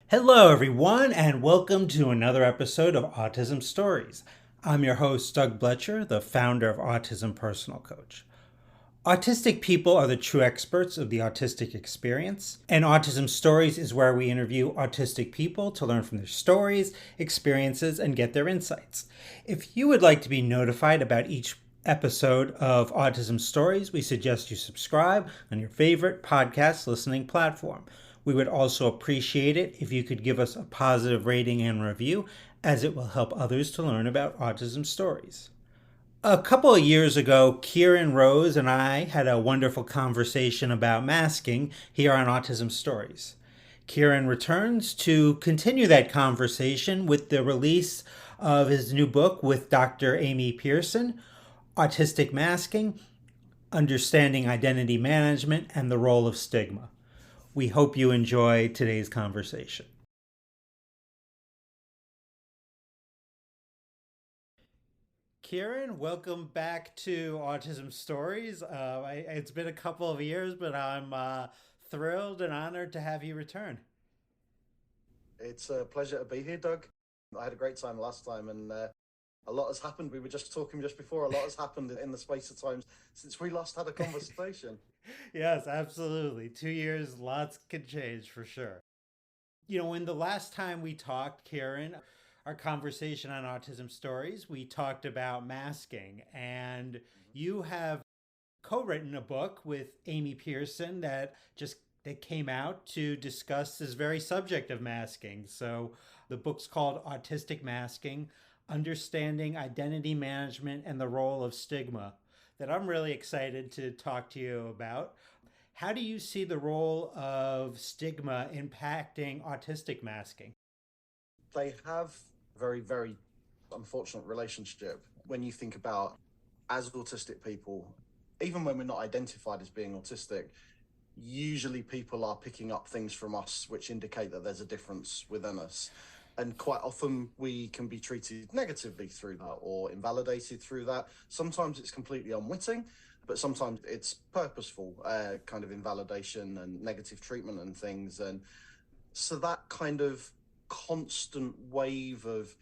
Hello, everyone, and welcome to another episode of Autism Stories. I'm your host, Doug Bletcher, the founder of Autism Personal Coach. Autistic people are the true experts of the autistic experience, and Autism Stories is where we interview autistic people to learn from their stories, experiences, and get their insights. If you would like to be notified about each episode of Autism Stories, we suggest you subscribe on your favorite podcast listening platform. We would also appreciate it if you could give us a positive rating and review, as it will help others to learn about autism stories. A couple of years ago, Kieran Rose and I had a wonderful conversation about masking here on Autism Stories. Kieran returns to continue that conversation with the release of his new book with Dr. Amy Pearson, Autistic Masking, Understanding Identity Management and the Role of Stigma. We hope you enjoy today's conversation. Kieran, welcome back to Autism Stories. It's been a couple of years, but I'm thrilled and honored to have you return. It's a pleasure to be here, Doug. I had a great time last time, and a lot has happened. We were just talking just before. A lot has happened in the space of time since we last had a conversation. Yes, absolutely. 2 years, lots can change for sure. When the last time we talked, Karen, our conversation on Autism Stories, we talked about masking, and you have co-written a book with Amy Pearson that came out to discuss this very subject of masking. So the book's called Autistic Masking: Understanding Identity Management and the Role of Stigma, that I'm really excited to talk to you about. How do you see the role of stigma impacting autistic masking? They have a very, very unfortunate relationship when you think about as autistic people, even when we're not identified as being autistic, usually people are picking up things from us which indicate that there's a difference within us. And quite often we can be treated negatively through that or invalidated through that. Sometimes it's completely unwitting, but sometimes it's purposeful kind of invalidation and negative treatment and things. And so that kind of constant wave of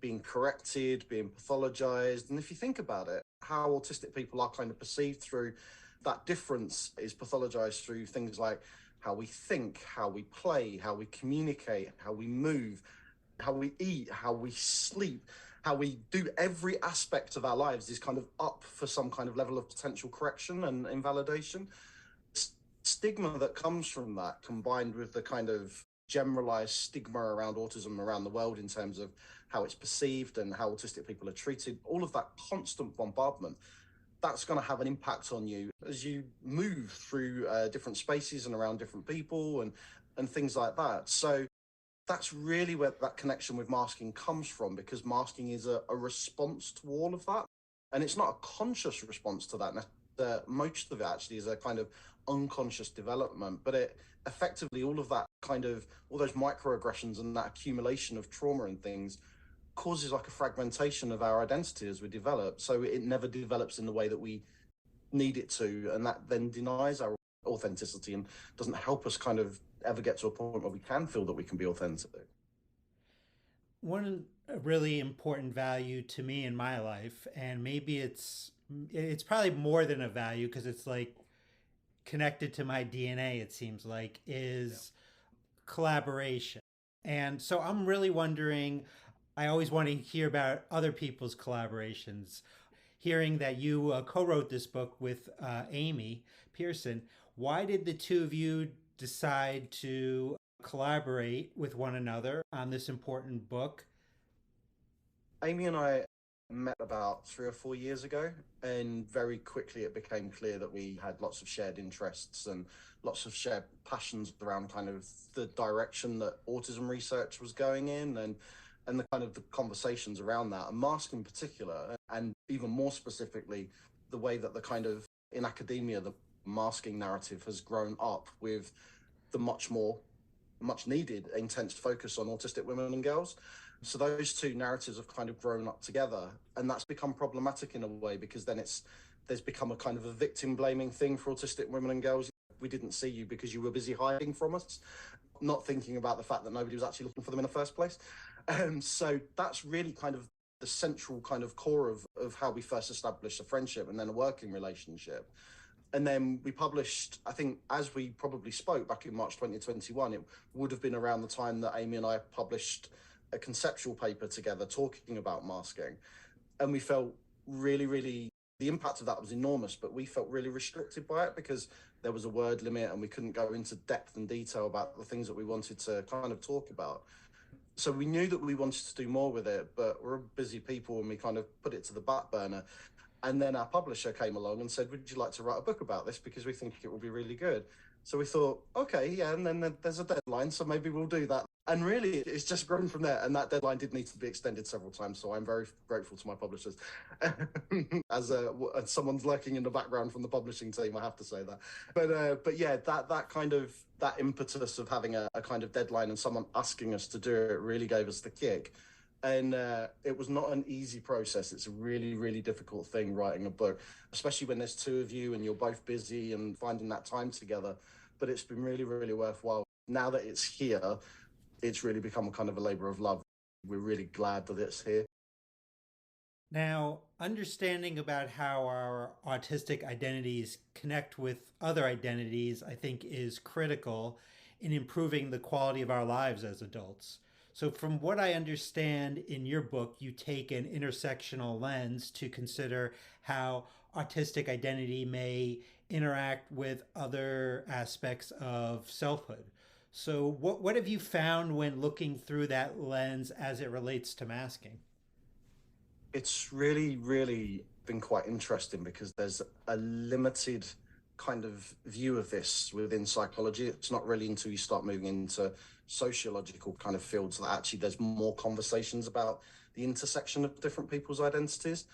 being corrected, being pathologized. And if you think about it, how autistic people are kind of perceived through that difference is pathologized through things like how we think, how we play, how we communicate, how we move, how we eat, how we sleep, how we do every aspect of our lives is kind of up for some kind of level of potential correction and invalidation. Stigma that comes from that, combined with the kind of generalized stigma around autism around the world in terms of how it's perceived and how autistic people are treated, all of that constant bombardment, that's going to have an impact on you as you move through different spaces and around different people and things like that. So that's really where that connection with masking comes from, because masking is a response to all of that, and it's not a conscious response to that. Most of it actually is a kind of unconscious development, but it effectively all of that kind of all those microaggressions and that accumulation of trauma and things causes like a fragmentation of our identity as we develop, so it never develops in the way that we need it to, and that then denies our authenticity and doesn't help us kind of ever get to a point where we can feel that we can be authentic. One really important value to me in my life, and maybe it's probably more than a value because it's like connected to my DNA, it seems like, Yeah. is collaboration. And so I'm really wondering, I always want to hear about other people's collaborations. Hearing that you co-wrote this book with Amy Pearson, why did the two of you decide to collaborate with one another on this important book? Amy and I met about 3 or 4 years ago, and very quickly it became clear that we had lots of shared interests and lots of shared passions around kind of the direction that autism research was going in, and the kind of the conversations around that, and mask in particular, and even more specifically, the way that the kind of in academia the masking narrative has grown up with the much needed intense focus on autistic women and girls. So those two narratives have kind of grown up together, and that's become problematic in a way, because then it's there's become a kind of a victim blaming thing for autistic women and girls. we didn't see you because you were busy hiding from us, not thinking about the fact that nobody was actually looking for them in the first place. So that's really kind of the central kind of core of how we first established a friendship and then a working relationship. And then we published, I think, as we probably spoke back in March 2021, it would have been around the time that Amy and I published a conceptual paper together talking about masking. And we felt really, really, the impact of that was enormous, but we felt really restricted by it because there was a word limit and we couldn't go into depth and detail about the things that we wanted to kind of talk about. So we knew that we wanted to do more with it, but we're busy people and we kind of put it to the back burner. And then our publisher came along and said, would you like to write a book about this? Because we think it will be really good. So we thought, okay, yeah, and then there's a deadline, so maybe we'll do that. And really, it's just grown from there. And that deadline did need to be extended several times. So I'm very grateful to my publishers. As someone's lurking in the background from the publishing team, I have to say that. But yeah, that kind of that impetus of having a kind of deadline and someone asking us to do it really gave us the kick. And it was not an easy process. It's a really, really difficult thing writing a book, especially when there's two of you and you're both busy and finding that time together. But it's been really, really worthwhile. Now that it's here, it's really become a kind of a labor of love. We're really glad that it's here. Now, understanding about how our autistic identities connect with other identities, I think, is critical in improving the quality of our lives as adults. So, from what I understand in your book, you take an intersectional lens to consider how autistic identity may interact with other aspects of selfhood. So, what have you found when looking through that lens as it relates to masking? It's really, really been quite interesting because there's a limited kind of view of this within psychology. It's not really until you start moving into sociological kind of fields that actually there's more conversations about the intersection of different people's identities.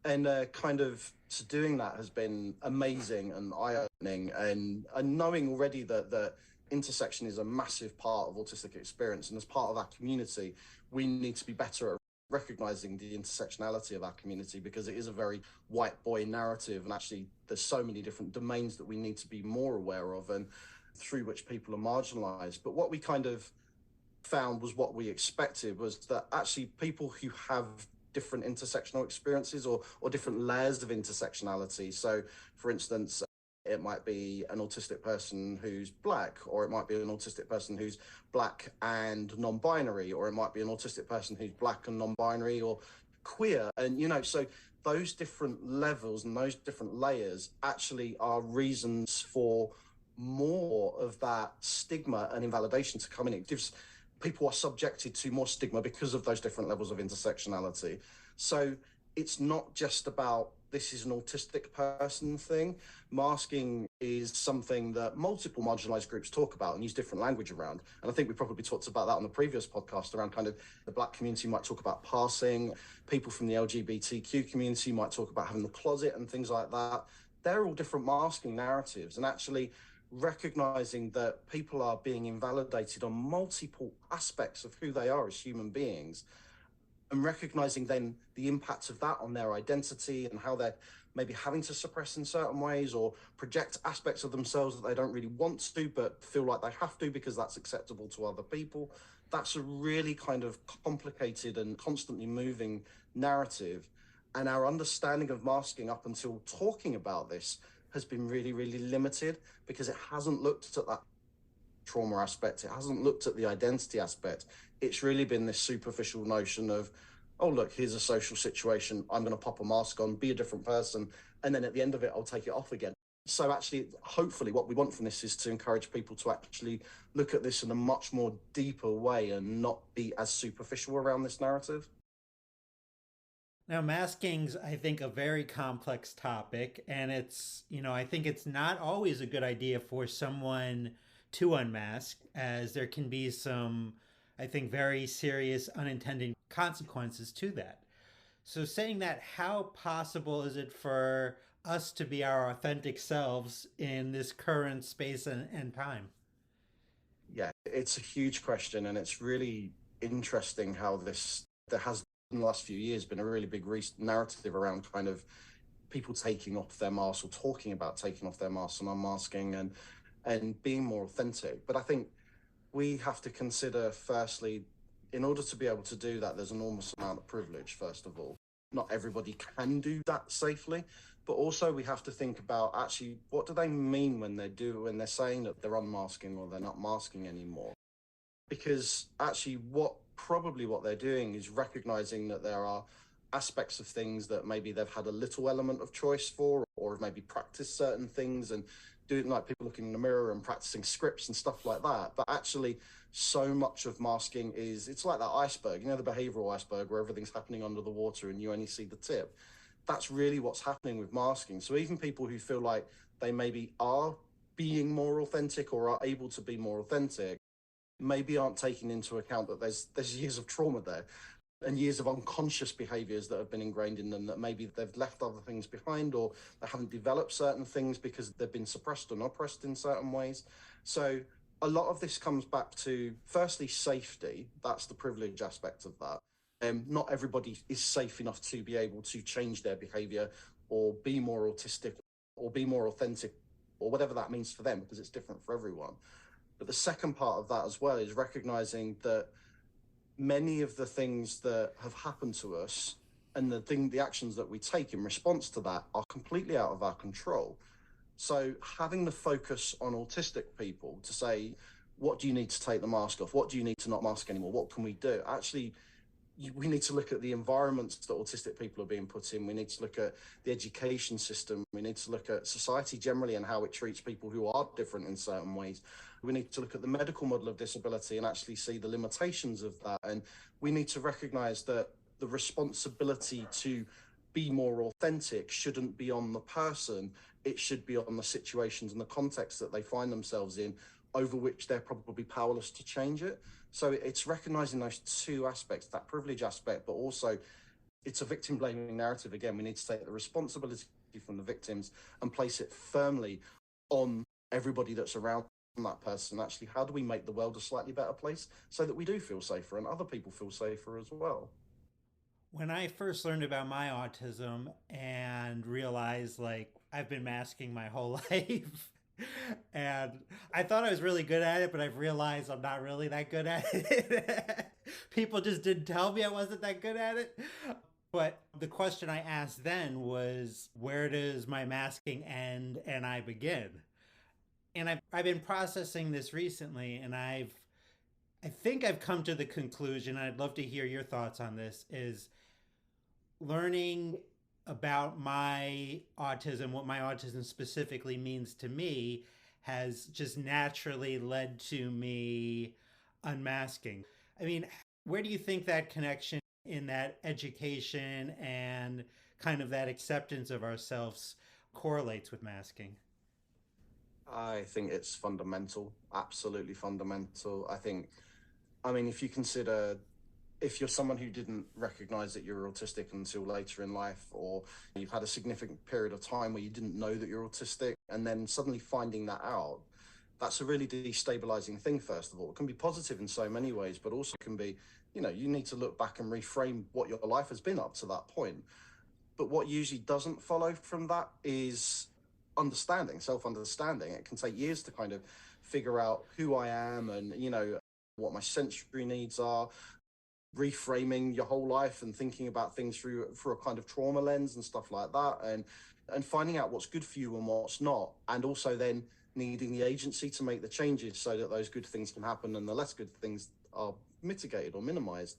And kind of so doing that has been amazing and eye-opening, and knowing already that intersection is a massive part of autistic experience, and as part of our community, we need to be better at recognizing the intersectionality of our community because it is a very white boy narrative, and actually there's so many different domains that we need to be more aware of and through which people are marginalized. But what we kind of found was what we expected, was that actually people who have different intersectional experiences or different layers of intersectionality. So for instance, it might be an autistic person who's black, or it might be an autistic person who's black and non-binary, or it might be an autistic person who's black and non-binary or queer. And, you know, so those different levels and those different layers actually are reasons for more of that stigma and invalidation to come in. It gives people are subjected to more stigma because of those different levels of intersectionality. So it's not just about this is an autistic person thing. Masking is something that multiple marginalized groups talk about and use different language around. And I think we probably talked about that on the previous podcast around kind of the Black community might talk about passing, people from the LGBTQ community might talk about having the closet and things like that. They're all different masking narratives, and actually recognizing that people are being invalidated on multiple aspects of who they are as human beings, and recognizing then the impact of that on their identity and how they're maybe having to suppress in certain ways or project aspects of themselves that they don't really want to but feel like they have to because that's acceptable to other people. That's a really kind of complicated and constantly moving narrative. And our understanding of masking up until talking about this has been really, really limited because it hasn't looked at that trauma aspect. It hasn't looked at the identity aspect. It's really been this superficial notion of, oh, look, here's a social situation. I'm going to pop a mask on, be a different person. And then at the end of it, I'll take it off again. So actually, hopefully what we want from this is to encourage people to actually look at this in a much more deeper way and not be as superficial around this narrative. Now, masking's, I think, a very complex topic, and I think it's not always a good idea for someone to unmask, as there can be some, I think, very serious unintended consequences to that. So, saying that, how possible is it for us to be our authentic selves in this current space and time? Yeah, it's a huge question, and it's really interesting how there has in the last few years been a really big narrative around kind of people taking off their masks or talking about taking off their masks and unmasking. And and being more authentic. But I think we have to consider, firstly, in order to be able to do that, there's an enormous amount of privilege, first of all. Not everybody can do that safely, but also we have to think about actually what do they mean when when they're saying that they're unmasking or they're not masking anymore. Because actually what they're doing is recognizing that there are aspects of things that maybe they've had a little element of choice for, or have maybe practiced certain things and doing, like people looking in the mirror and practicing scripts and stuff like that. But actually so much of masking is, it's like that iceberg, the behavioral iceberg where everything's happening under the water and you only see the tip. That's really what's happening with masking. So even people who feel like they maybe are being more authentic or are able to be more authentic maybe aren't taking into account that there's years of trauma there and years of unconscious behaviors that have been ingrained in them, that maybe they've left other things behind, or they haven't developed certain things because they've been suppressed and oppressed in certain ways. So a lot of this comes back to, firstly, safety. That's the privilege aspect of that. Not everybody is safe enough to be able to change their behavior or be more autistic or be more authentic or whatever that means for them, because it's different for everyone. But the second part of that as well is recognizing that many of the things that have happened to us and the actions that we take in response to that are completely out of our control. So having the focus on autistic people to say, what do you need to take the mask off? What do you need to not mask anymore? What can we do? Actually, we need to look at the environments that autistic people are being put in. We need to look at the education system. We need to look at society generally and how it treats people who are different in certain ways. We need to look at the medical model of disability and actually see the limitations of that. And we need to recognize that the responsibility to be more authentic shouldn't be on the person. It should be on the situations and the context that they find themselves in, over which they're probably powerless to change it. So it's recognizing those two aspects, that privilege aspect, but also it's a victim blaming narrative. Again, we need to take the responsibility from the victims and place it firmly on everybody that's around that person. Actually, how do we make the world a slightly better place so that we do feel safer and other people feel safer as well? When I first learned about my autism and realized like I've been masking my whole life, and I thought I was really good at it, but I've realized I'm not really that good at it. People just didn't tell me I wasn't that good at it. But the question I asked then was, where does my masking end and I begin? And I've been processing this recently, and I think I've come to the conclusion, I'd love to hear your thoughts on this, is learning about my autism, what my autism specifically means to me, has just naturally led to me unmasking. I mean, where do you think that connection in that education and kind of that acceptance of ourselves correlates with masking? I think it's fundamental, absolutely fundamental. I mean, if you consider, if you're someone who didn't recognize that you're autistic until later in life, or you've had a significant period of time where you didn't know that you're autistic, and then suddenly finding that out, that's a really destabilizing thing, first of all. It can be positive in so many ways, but also can be, you need to look back and reframe what your life has been up to that point. But what usually doesn't follow from that is understanding, self understanding. It can take years to kind of figure out who I am and, what my sensory needs are, reframing your whole life and thinking about things through a kind of trauma lens and stuff like that, and finding out what's good for you and what's not, and also then needing the agency to make the changes so that those good things can happen and the less good things are mitigated or minimized.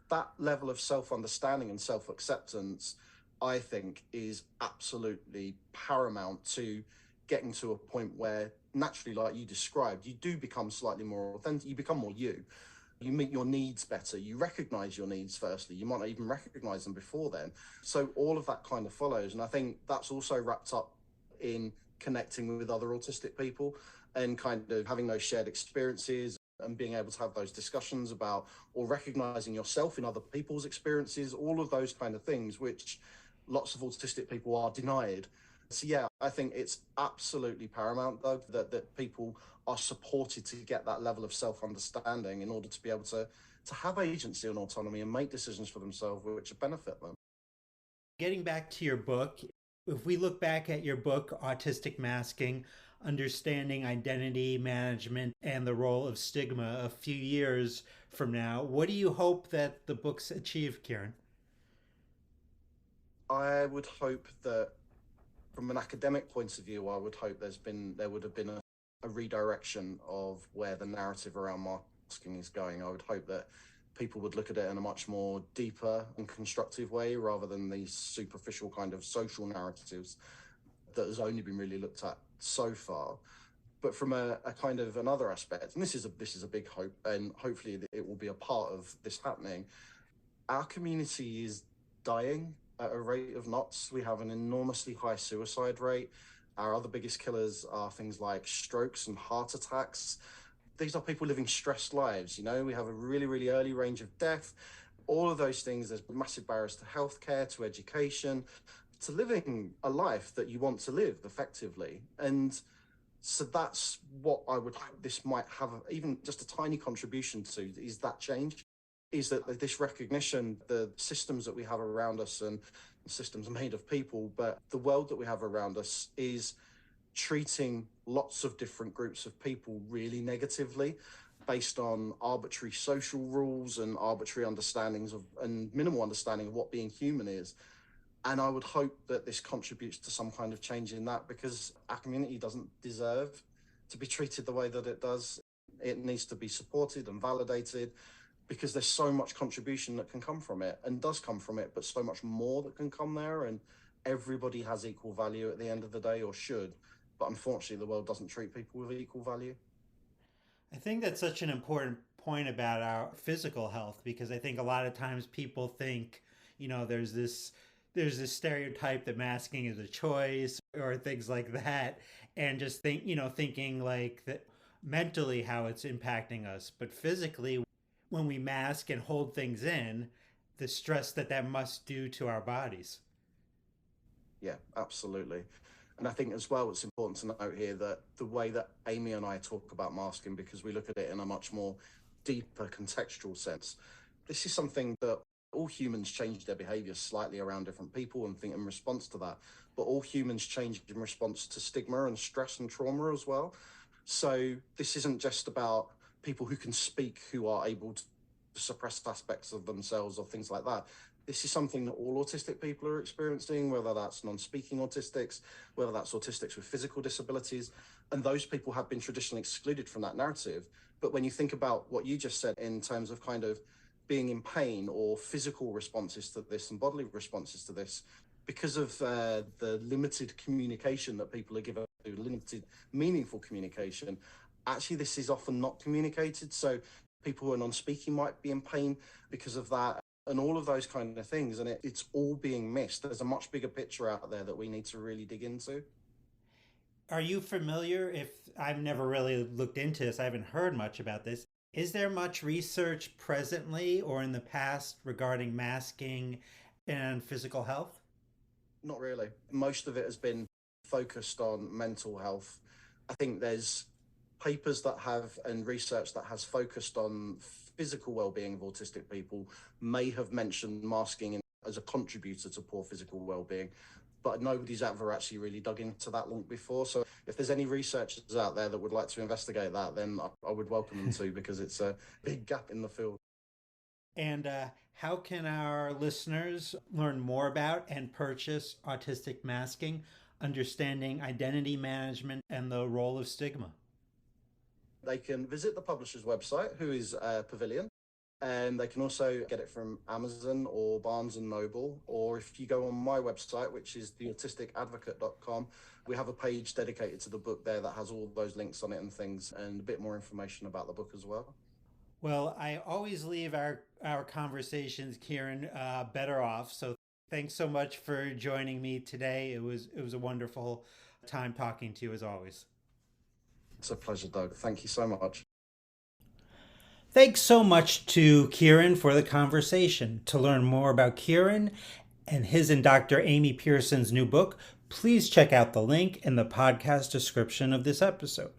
That level of self-understanding and self-acceptance, I think, is absolutely paramount to getting to a point where naturally, like you described, you do become slightly more authentic, you become more you meet your needs better, you recognize your needs firstly, you might not even recognize them before then. So all of that kind of follows, and I think that's also wrapped up in connecting with other autistic people and kind of having those shared experiences and being able to have those discussions about, or recognizing yourself in other people's experiences, all of those kind of things which lots of autistic people are denied. So yeah, I think it's absolutely paramount, Doug, that people are supported to get that level of self-understanding in order to be able to have agency and autonomy and make decisions for themselves which benefit them. Getting back to your book, If we look back at your book, Autistic Masking, Understanding Identity Management and the Role of Stigma, a few years from now, what do you hope that the book's achieve, Kieran? I would hope that from an academic point of view, I would hope there would have been a redirection of where the narrative around masking is going. I would hope that people would look at it in a much more deeper and constructive way rather than these superficial kind of social narratives that has only been really looked at so far. But from a kind of another aspect, and this is a big hope, and hopefully it will be a part of this happening. Our community is dying at a rate of knots. We have an enormously high suicide rate. Our other biggest killers are things like strokes and heart attacks. These are people living stressed lives. We have a really, really early range of death. All of those things, there's massive barriers to healthcare, to education, to living a life that you want to live effectively. And so that's what I would hope this might have, even just a tiny contribution to, is that change, is that this recognition, the systems that we have around us, and systems made of people, but the world that we have around us is treating lots of different groups of people really negatively based on arbitrary social rules and arbitrary understandings of and minimal understanding of what being human is. And I would hope that this contributes to some kind of change in that, because our community doesn't deserve to be treated the way that it does. It needs to be supported and validated, because there's so much contribution that can come from it and does come from it, but so much more that can come there. And everybody has equal value at the end of the day, or should. But unfortunately, the world doesn't treat people with equal value. I think that's such an important point about our physical health, because I think a lot of times people think, there's this stereotype that masking is a choice or things like that, and just thinking like that mentally how it's impacting us, but physically when we mask and hold things in, the stress that must do to our bodies. Yeah, absolutely. And I think as well, it's important to note here that the way that Amy and I talk about masking, because we look at it in a much more deeper contextual sense, this is something that all humans change their behavior slightly around different people and think in response to that. But all humans change in response to stigma and stress and trauma as well. So this isn't just about people who can speak, who are able to suppress aspects of themselves or things like that. This is something that all autistic people are experiencing, whether that's non-speaking autistics, whether that's autistics with physical disabilities, and those people have been traditionally excluded from that narrative. But when you think about what you just said in terms of kind of being in pain or physical responses to this and bodily responses to this, because of the limited communication that people are given, limited meaningful communication, actually this is often not communicated. So people who are non-speaking might be in pain because of that, and all of those kind of things. And it's all being missed. There's a much bigger picture out there that we need to really dig into. Are you familiar? If I've never really looked into this, I haven't heard much about this. Is there much research presently or in the past regarding masking and physical health? Not really. Most of it has been focused on mental health. I think there's papers that have and research that has focused on physical well-being of autistic people may have mentioned masking as a contributor to poor physical well-being, but nobody's ever actually really dug into that link before. So if there's any researchers out there that would like to investigate that, then I would welcome them to, because it's a big gap in the field. And how can our listeners learn more about and purchase Autistic Masking, Understanding Identity Management and the Role of Stigma? They can visit the publisher's website, who is Pavilion, and they can also get it from Amazon or Barnes and Noble. Or if you go on my website, which is theautisticadvocate.com, we have a page dedicated to the book there that has all those links on it and things, and a bit more information about the book as well. Well, I always leave our conversations, Kieran, better off. So thanks so much for joining me today. It was a wonderful time talking to you as always. It's a pleasure, Doug. Thank you so much. Thanks so much to Kieran for the conversation. To learn more about Kieran and his and Dr. Amy Pearson's new book, please check out the link in the podcast description of this episode.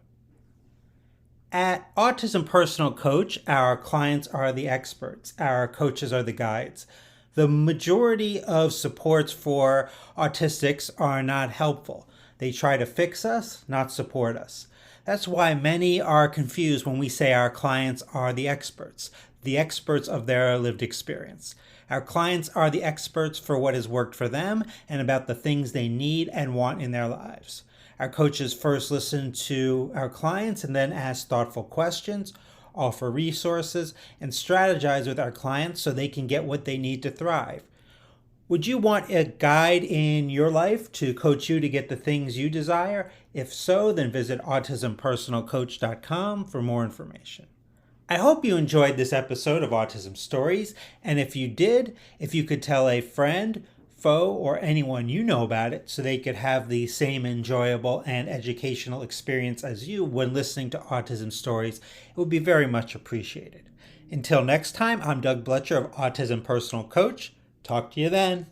At Autism Personal Coach, our clients are the experts, our coaches are the guides. The majority of supports for autistics are not helpful. They try to fix us, not support us. That's why many are confused when we say our clients are the experts of their lived experience. Our clients are the experts for what has worked for them and about the things they need and want in their lives. Our coaches first listen to our clients and then ask thoughtful questions, offer resources, and strategize with our clients so they can get what they need to thrive. Would you want a guide in your life to coach you to get the things you desire? If so, then visit autismpersonalcoach.com for more information. I hope you enjoyed this episode of Autism Stories, and if you did, if you could tell a friend, foe, or anyone you know about it so they could have the same enjoyable and educational experience as you when listening to Autism Stories, it would be very much appreciated. Until next time, I'm Doug Bletcher of Autism Personal Coach. Talk to you then.